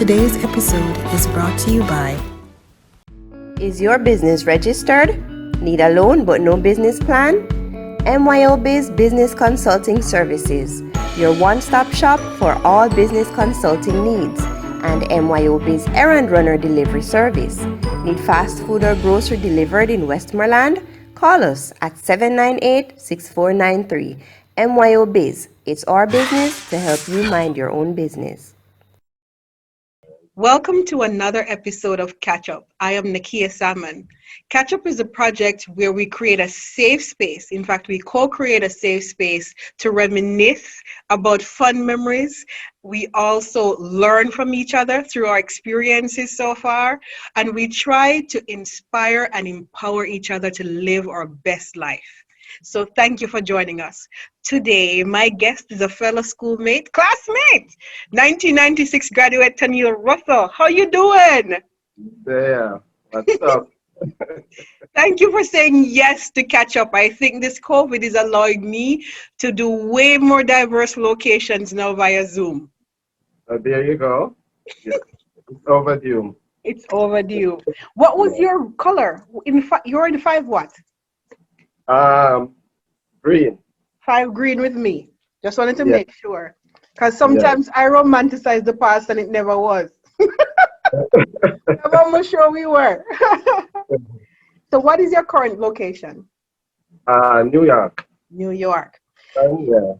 Today's episode is brought to you by... Is your business registered? Need a loan but no business plan? MYO Biz Business Consulting Services, your one-stop shop for all business consulting needs, and MYO Biz Errand Runner Delivery Service. Need fast food or grocery delivered in Westmoreland? Call us at 798-6493. MYO Biz, it's our business to help you mind your own business. Welcome to another episode of Catchup. I am Nackia Salmon. Catchup is a project where we create a safe space. In fact, we co-create a safe space to reminisce about fun memories. We also learn from each other through our experiences so far, and we try to inspire and empower each other to live our best life. So thank you for joining us. Today, my guest is a fellow schoolmate, classmate, 1996 graduate Toneil Russell. How you doing? There. What's up? Thank you for saying yes to catch up. I think this COVID is allowing me to do way more diverse locations now via Zoom. There you go. Yeah. It's overdue. It's overdue. What was your color? You're in 5 what? Green. 5 green with me. Just wanted to make sure. Because sometimes I romanticize the past and it never was. I'm almost sure we were. So what is your current location? New York. New York. Yeah.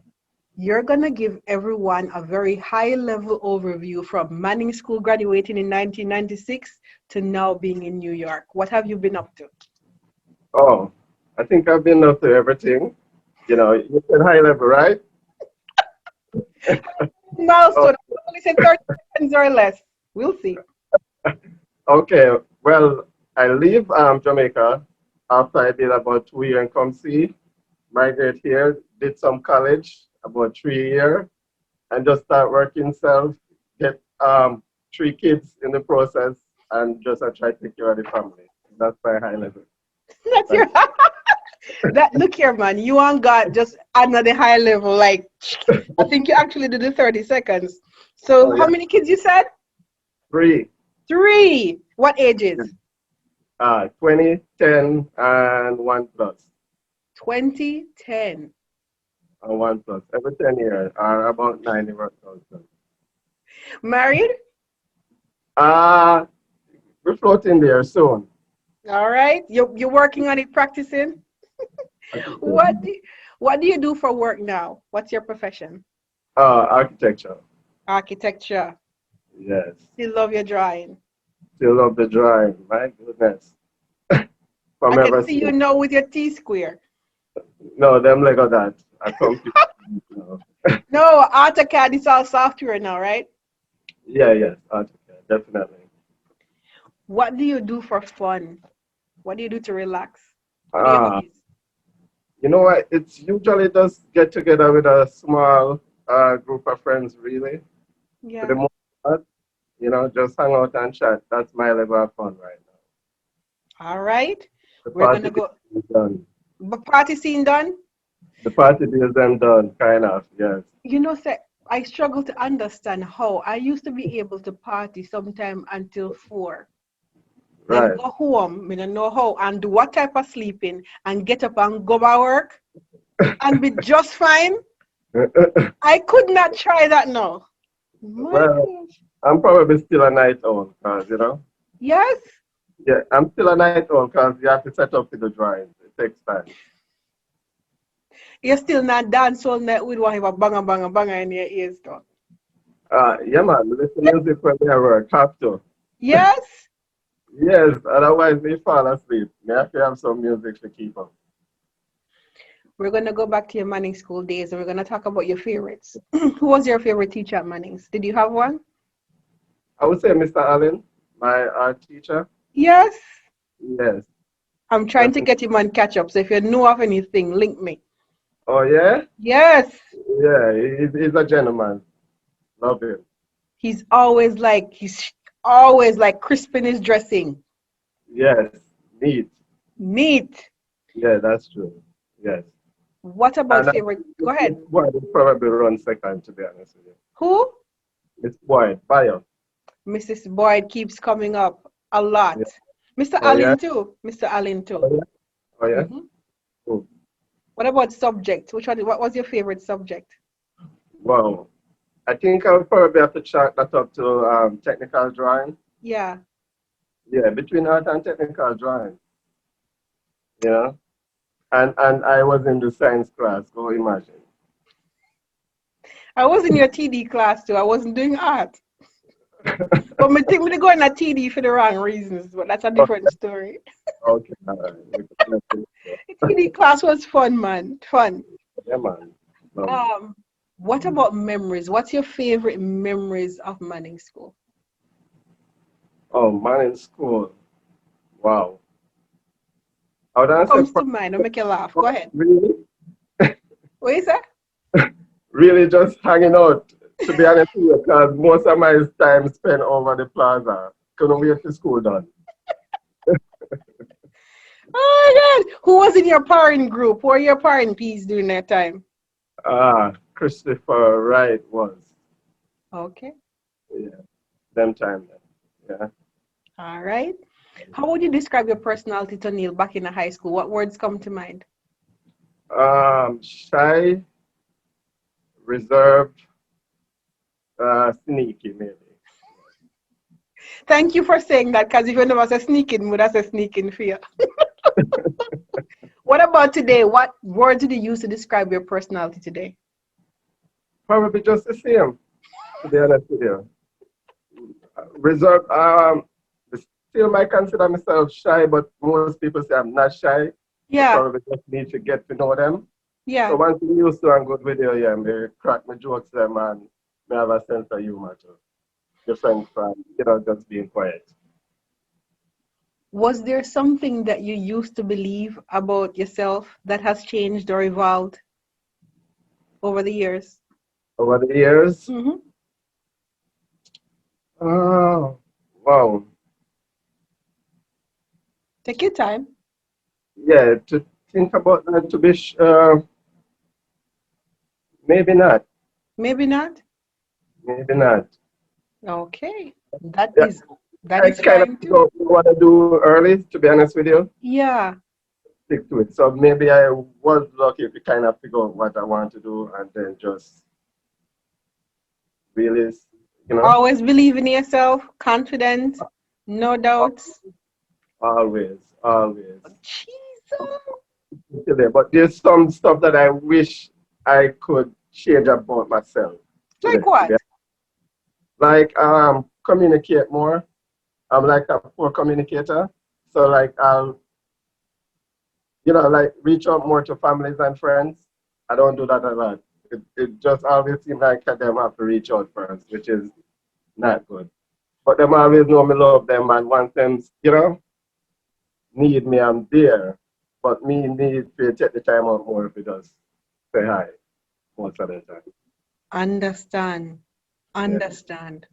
You're going to give everyone a very high-level overview from Manning School graduating in 1996 to now being in New York. What have you been up to? Oh, I think I've been up to everything. You know, you said high level, right? Milestone. Only say 30 seconds or less. We'll see. Okay. Well, I leave Jamaica after I did about 2 years in ComC. Migrate here, did some college, about 3 years, and just start working self, get 3 kids in the process, and just try to take care of the family. That's my high level. That's your... Look here, man. You ain't got just another high level. Like, I think you actually did the 30 seconds. So how many kids you said? 3. 3. What ages? 20, 10, and 1 plus. 20, 10. And 1 plus. Every 10 years, are about 90 workouts. Married? We're floating there soon. All right. You're working on it, practicing? What do you do for work now? What's your profession? Architecture. Architecture. Yes. You love your drawing. Still love the drawing. My goodness. I can see you now with your T-square. No, them Lego that. I come to No, AutoCAD is all software now, right? Yes, AutoCAD, definitely. What do you do for fun? What do you do to relax? You know what? It's usually just get together with a small group of friends, really. Yeah. For the most part, you know, just hang out and chat. That's my level of fun right now. All right. We're going to go. Done. The party scene done? The party is then done, kind of, yes. You know, sir, I struggle to understand how. I used to be able to party sometime until 4. Right. Then go home, I don't know how, and do what type of sleeping, and get up and go by work, and be just fine. I could not try that now. Well, I'm probably still a night owl, because, you know. Yes? Yeah, I'm still a night owl, because you have to set up to the drawings. It takes time. You're still not dance all night with one have a banger, banger, banger in your ears, though. Yeah, man. Listen to music when we work. Have to. Yes? Yes, otherwise they fall asleep. You have to have some music to keep up. We're going to go back to your Manning School days, and we're going to talk about your favorites. Who was your favorite teacher at Manning's? Did you have one? I would say Mr. Allen, my art teacher. Yes? Yes. I'm trying to get him on Catchup, so if you know of anything, link me. Oh, yeah? Yes. Yeah, he's a gentleman. Love him. He's always like crisp in his dressing. Yes, neat. Neat. Yeah, that's true. Yes. What about favorite? Go ahead. Boyd would probably run second, to be honest with you. Who? It's Boyd, Bio. Mrs. Boyd keeps coming up a lot. Yeah. Mr. Oh yeah. Allen too. Mr. Allen Oh too. yeah. Oh yeah. Mhm. Cool. What about subject? What was your favorite subject? Wow. I think I'll probably have to chalk that up to technical drawing. Yeah. Yeah, between art and technical drawing. You know, and I was in the science class. Go imagine. I was in your TD class too. I wasn't doing art. But me think me go in a TD for the wrong reasons, but that's a different story. Okay. All right. The TD class was fun, man. Fun. Yeah, man. Lovely. Um, what about memories? What's your favorite memories of Manning School? Oh, man in school. Wow. I would What answer comes to mind? I'll make you laugh. Go ahead. really, What is that? really just hanging out, to be honest with you, because most of my time spent over the plaza. Couldn't wait for school done. Oh my God. Who was in your parent group? Who were your parent P's during that time? Christopher Wright was. Okay. Yeah, them time. Yeah. All right. How would you describe your personality, Toneil, back in the high school? What words come to mind? Shy, reserved, sneaky, maybe. Thank you for saying that, because if you never say sneaking, would I say sneaking fear? What about today? What words did you use to describe your personality today? Probably just the same, to be honest with you. Reserved, still might consider myself shy, but most people say I'm not shy. You Yeah, probably just need to get to know them. So yeah. once you used to and good with you, yeah, me crack my jokes them and me have a sense of humor too. Different from, just being quiet. Was there something that you used to believe about yourself that has changed or evolved over the years? Over the years, Hmm. oh, wow. Take your time. Yeah, to think about that, maybe not. Maybe not. Maybe not. Okay. That Yeah, is that I is kind of fine figure too. out what to do early, to be honest with you. Yeah. Stick to it. So maybe I was lucky to kind of figure out what I want to do and then just really, you know, Always believe in yourself, confident, no doubts. always, always. Jesus. Today. But there's some stuff that I wish I could change about myself today. Like what? Like communicate more. I'm like a poor communicator. So like I'll like reach out more to families and friends. I don't do that a lot. It just always seems like them have to reach out first, which is not good. But them always know me love them and once them, need me, I'm there. But me need to take the time out more if it does say hi most of the time. Understand. Yeah. Understand.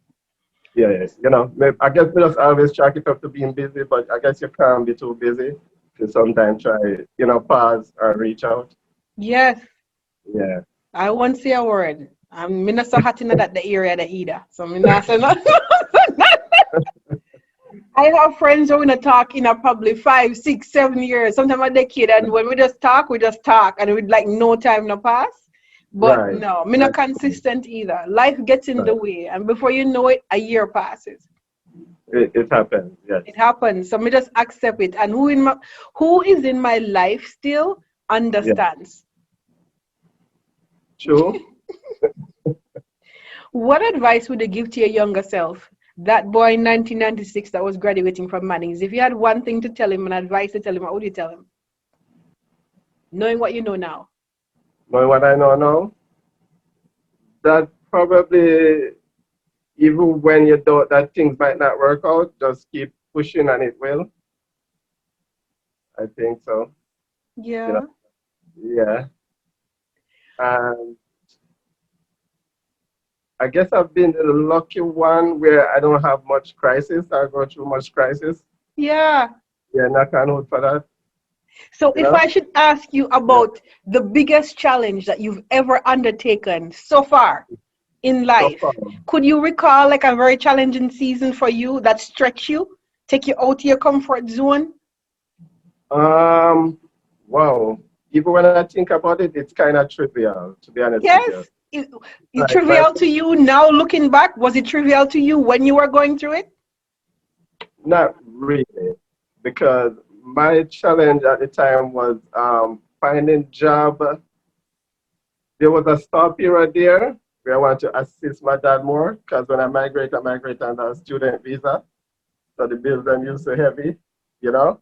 Yeah, yeah. I guess we just always chalk it up to being busy, but I guess you can't be too busy to sometimes try, pause or reach out. Yes. Yeah. I won't say a word. I'm not so hot in that the area that either. So I'm not saying I have friends who wanna talk in a probably 5, 6, 7 years, sometimes a decade, and when we just talk, and with like no time no pass. But Right. no, me not consistent either. Life gets in the way, and before you know it, a year passes. It happens, yes. It happens. So me just accept it. And who is in my life still Yeah. understands. True. What advice would you give to your younger self? That boy in 1996 that was graduating from Manning's. If you had one thing to tell him, an advice to tell him, what would you tell him? Knowing what you know now. Knowing what I know now, that probably even when you thought that things might not work out, just keep pushing and it will. I think so. You know, Yeah. yeah. And I guess I've been the lucky one where I don't have much crisis. I go through much crisis. Yeah. Yeah, knock on wood for that. So You if know? I should ask you Yeah. about the biggest challenge that you've ever undertaken so far, in So life. far. Could you recall like a very challenging season for you that stretched you, take you out of your comfort zone? Um, wow. Even when I think about it, it's kind of trivial, to be honest with you. Yes. It Like my, trivial to you now looking back? Was it trivial to you when you were going through it? not really, because my challenge at the time was finding job. There was a stop period there where I want to assist my dad more, because when I migrate under a student visa, so the bills them used so heavy, you know,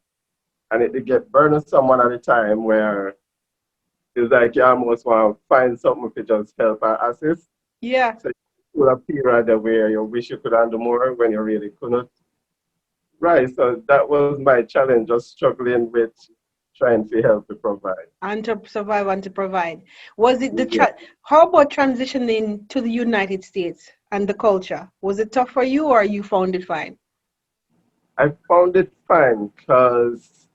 and it did get burned on someone at a time where it's like you almost want to find something to just help and assist. Yeah. So you a period where you wish you could handle more when you really couldn't. Right. So that was my challenge, just struggling with trying to help to provide. And to survive and to provide. Was it Yeah. how about transitioning to the United States and the culture? Was it tough for you or you found it fine? I found it fine because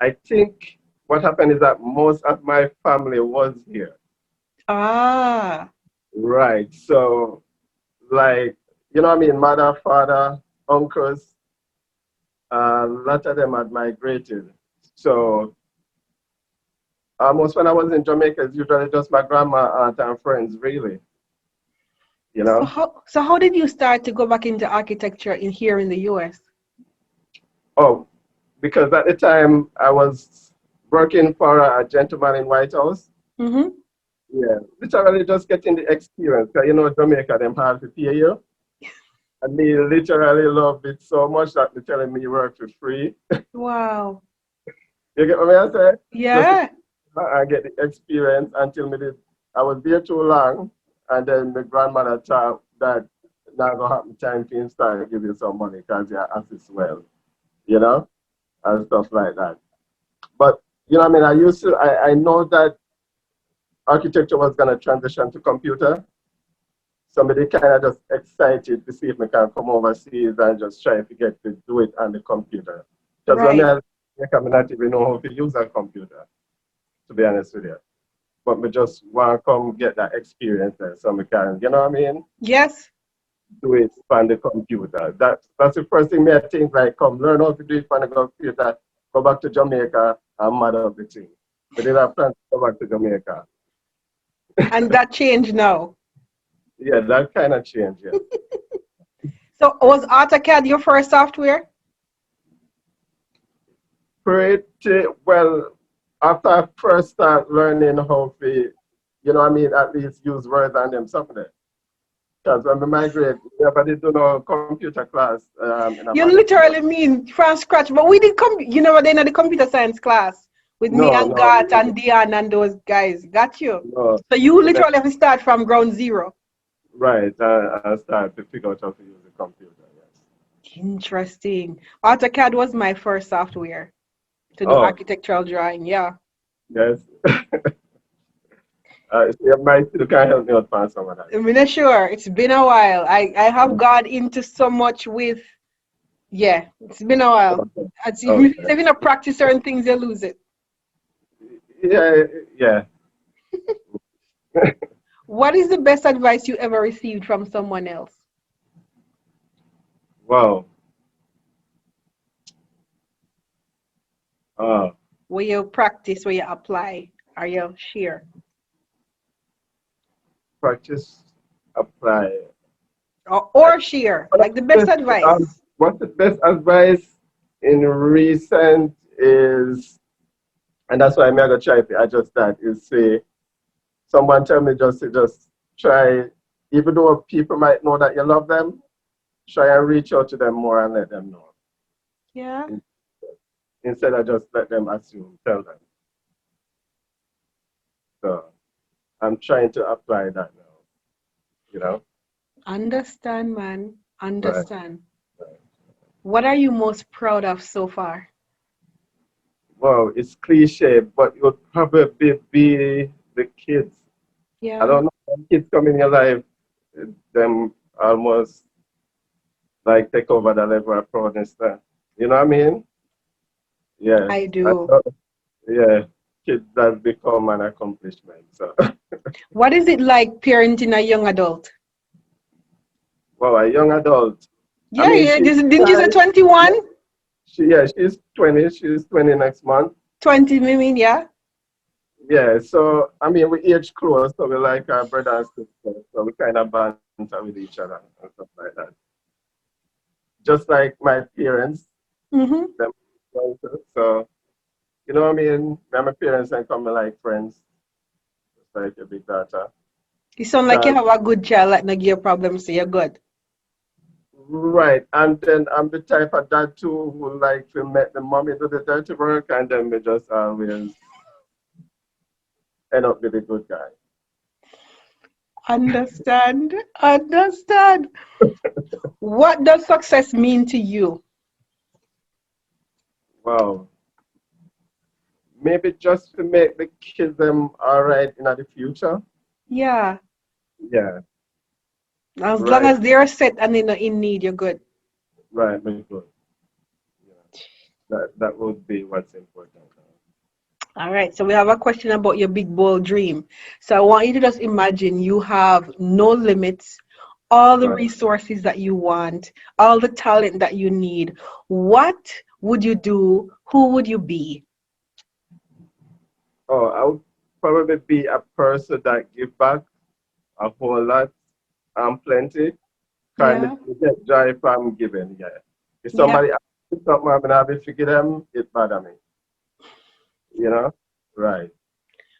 I think what happened is that most of my family was here. Ah, Right. So, like, you know what I mean? Mother, father, uncles, a lot of them had migrated. So, almost when I was in Jamaica, it's usually just my grandma, aunt, and friends, really, you know? so how did you start to go back into architecture in here in the US? Oh, because at the time I was working for a gentleman in White House. Mm-hmm. Yeah, literally just getting the experience. 'Cause you know, Jamaica, them hard to pay you. And me literally love it so much that they're telling me work for free. Wow. You get what I say? Just to Yeah. I get the experience until me did. I was there too long, and then my grandmother thought that now gonna happen time to start give you some money because you assist well, you know, and stuff like that. But you know what I mean? I know that architecture was gonna transition to computer. Somebody kind of just excited to see if we can come overseas and just try to get to do it on the computer. Because when Right. I come not even know how to use a computer, to be honest with you. But we just want to come get that experience there so we can, you know what I mean? Yes. Do it on the computer. That's the first thing I think, like, come learn how to do it on the computer, go back to Jamaica and mother of the thing. We did have plans to go back to Jamaica. And that changed now. Yeah, that kind of changed, yeah. So was AutoCAD your first software? Pretty well, after I first start learning how to, you know what I mean, at least use Word and them something. Because when we migrate, we never did do no computer class in a You management. literally mean from scratch, but we did you never did in the computer science class with me No, and no, Gat and Dion and those guys. Got you. no. So you We never, literally have to start from ground zero. right, I started to figure out how to use the computer, yes. Interesting. AutoCAD was my first software to do Oh, architectural drawing. Yeah. yes. You might still can help me out find some of that. I'm not sure. It's been a while. I have got into so much with, yeah, it's been a while. Okay. It's Okay. even a practice certain things, you lose it. Yeah, yeah. What is the best advice you ever received from someone else? Wow. Uh, Where you practice, where you apply, or you share? practice, apply. Or share, like the best advice. What's the best advice in recent is, and that's why I'm gonna try to adjust that, is say, someone tell me just to just try, even though people might know that you love them, try and reach out to them more and let them know. Yeah. Instead of just let them assume, tell them. So I'm trying to apply that now, you know? Understand, man. Right. Understand. What are you most proud of so far? Well, it's cliche, but it would probably be the kids. I Yeah, don't know, when kids come in your life, them almost like take over the level of proudness there. You know what I mean? Yeah. I I do. thought- yeah. kids has become an accomplishment. So, What is it like parenting a young adult? wow, a young adult. I Yeah, mean, yeah. she's Didn't you say shy. 21? She's 20. She's 20 next month. 20, I mean, yeah. Yeah, so I mean, we age close, so we like our brother and sister, so we kind of banter with each other and stuff like that. Just like my parents, Mm-hmm. them, so you know what I mean. My parents and come like friends, just like a big daughter. You sound like you Cause have a good child, like no give problems, so you're good. right, and then I'm the type of dad too who like to make the mommy do the dirty work, and then we just always end up with a good guy. Understand? Understand. What does success mean to you? Wow. Maybe just to make the kids them all right in the future. Yeah. Yeah, As long right, as they're set and they're not in need, you're good. right, very good. Yeah, that would be what's important. All right. So we have a question about your big bold dream. So I want you to just imagine you have no limits, all the Right. resources that you want, all the talent that you need. What would you do? Who would you be? Oh, I would probably be a person that give back a whole lot and plenty. Kind Yeah. of get joy from giving. Yeah. If Yeah. somebody asks me something, I'm gonna have to forgive them. It bother me. You know. Right.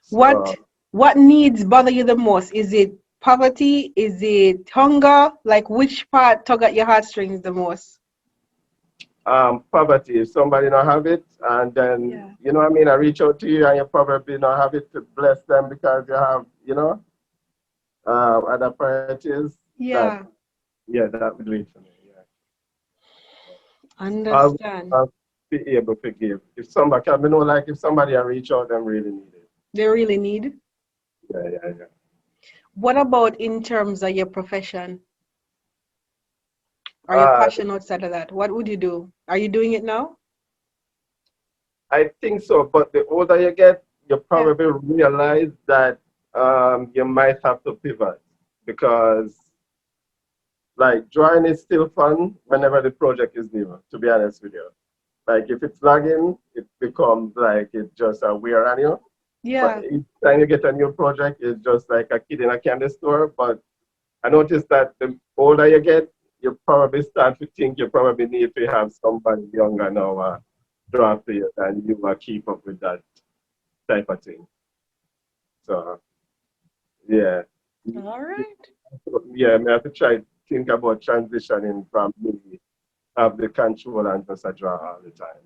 What So what needs bother you the most? Is it poverty? Is it hunger? Like which part tug at your heartstrings the most? poverty. If somebody not have it, and then Yeah. you know what I mean, I reach out to you, and you probably not have it to bless them because you have other priorities. That Yeah. yeah, that would do it for me. Yeah, I'll, Understand. I'll be able to give. If somebody can, you know, like if somebody I reach out, them really need it. They really need. Yeah, yeah, yeah. What about in terms of your profession or your Uh, passion outside of that? What would you do? Are you doing it now? I think so. But the older you get, you Yeah. probably realize that you might have to pivot because like drawing is still fun whenever the project is new. To be honest with you, like if it's lagging, it becomes like it's just a wear on you. But Yeah. each time you get a new project, it's just like a kid in a candy store. But I noticed that the older you get, you probably start to think you probably need to have somebody younger now draw to you and you keep up with that type of thing. So yeah, All right. yeah, I have to try to think about transitioning from me have the control and just a draw all the time.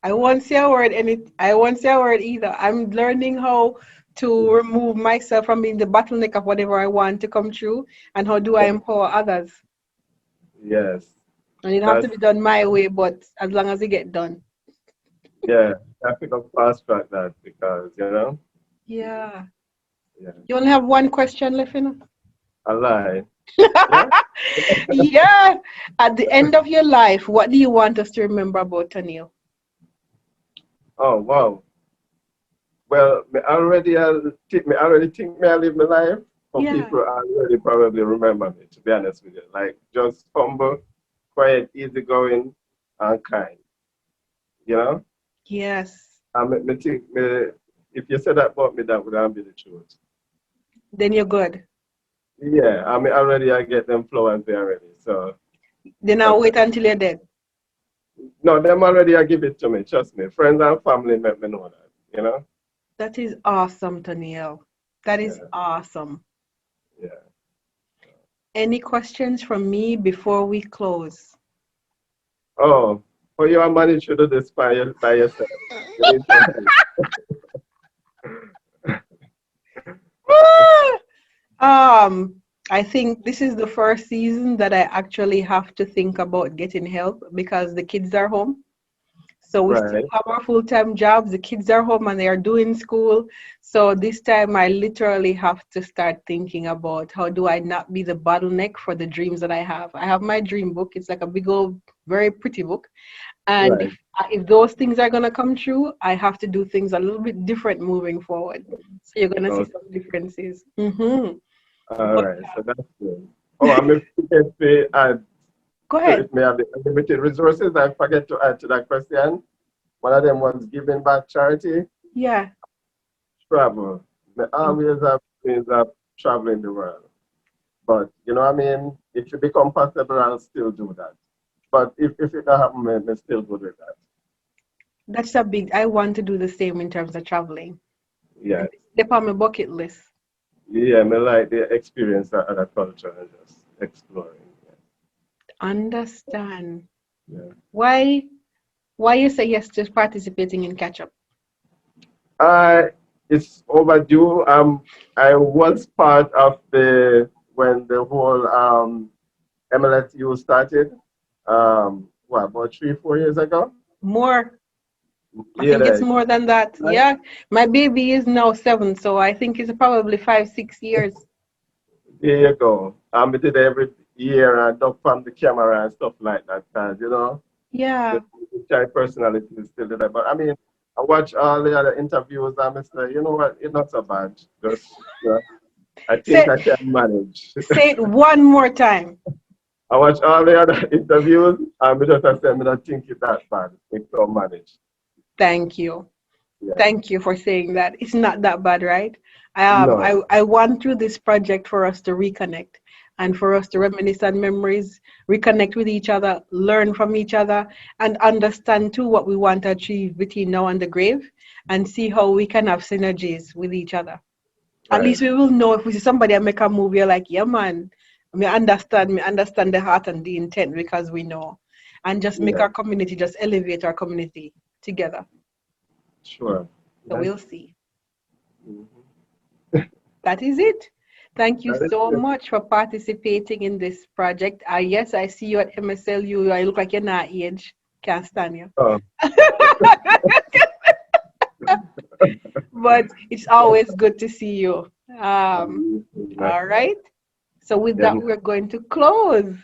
I won't say a word either. I'm learning how to remove myself from being the bottleneck of whatever I want to come true and how do I empower others. Yes, And it have to that's be done my way, but as long as it get done. yeah. I have to go fast track that because Yeah. yeah, You only have one question left, you know? I lie. Yeah. Yeah. At the end of your life, what do you want us to remember about Toneil? Oh wow. Well, me already think me I live my life for Yeah. people already probably remember me, to be honest with you. Like just humble, quiet, easygoing, and kind. You know? Yes. Me think me if you said that about me, that would not be the truth. Then you're good. Yeah, I mean already I get them flowers there already. So Then I'll that's wait until you're dead. no, them already I give it to me, trust me. Friends and family make me know that. That is awesome, Toneil. That is Yeah, awesome. yeah. Any questions from me before we close? Oh, for you manage to do this by yourself. You need some Um, I think this is the first season that I actually have to think about getting help because the kids are home. So we still right. have our full-time jobs. The kids are home and they are doing school. So this time I literally have to start thinking about how do I not be the bottleneck for the dreams that I have. I have my dream book. It's like a big old, very pretty book. And Right. if those things are going to come true, I have to do things a little bit different moving forward. So you're going to see Okay. some differences. Mm-hmm. All But right. So that's good. Oh, I'm if you can say add go to ahead. it may have the limited resources. I forget to add to that question. One of them was giving back charity, Yeah. travel. The always have means of traveling the world. But you know what I mean? If it become possible, I'll still do that. But if it don't happen, I'm still good with that. That's a big, I want to do the same in terms of traveling. Yeah. Step on my bucket list. Yeah, I like the experience of other culture and just exploring. Understand. Yeah. Why why you say yes to participating in Catchup? Uh, it's overdue. I was part of the when the whole MLSU started. What about 3, 4 years ago? More. I think it's Yeah, more than that. right. Yeah. My baby is now 7, so I think it's probably 5, 6 years. There you go. We did every year and up from the camera and stuff like that. And you know, the Yeah. shy personality is still there. But I mean, I watch all the other interviews and I say, you know what, it's not so bad. Just, I think Say I can manage. say it one more time. I watch all the other interviews and we just say, I don't think it's that bad. It's all managed. Thank you. Yeah. Thank you for saying that. It's not that bad, right? No. I want through this project for us to reconnect and for us to reminisce on memories, reconnect with each other, learn from each other, and understand too what we want to achieve between now and the grave, and see how we can have synergies with each other. At Right. least we will know if we see somebody and make a movie, you're like, yeah, man, me understand the heart and the intent because we know. And just make Yeah. our community, just elevate our community together. Sure. So That's, we'll see. mhm. That is it. Thank you That is so it. much for participating in this project. Yes, I see you at MSLU. I look like you're not age. Can't stand you. Oh, But it's always good to see you. All likewise. right. So with Yeah. that, we're going to close.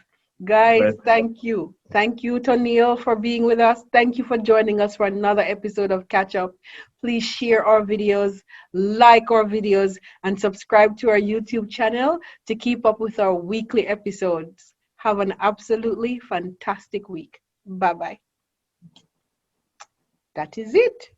Guys, Bless. thank you. Thank you, Toneil, for being with us. Thank you for joining us for another episode of Catch Up. Please share our videos, like our videos, and subscribe to our YouTube channel to keep up with our weekly episodes. Have an absolutely fantastic week. Bye bye. That is it.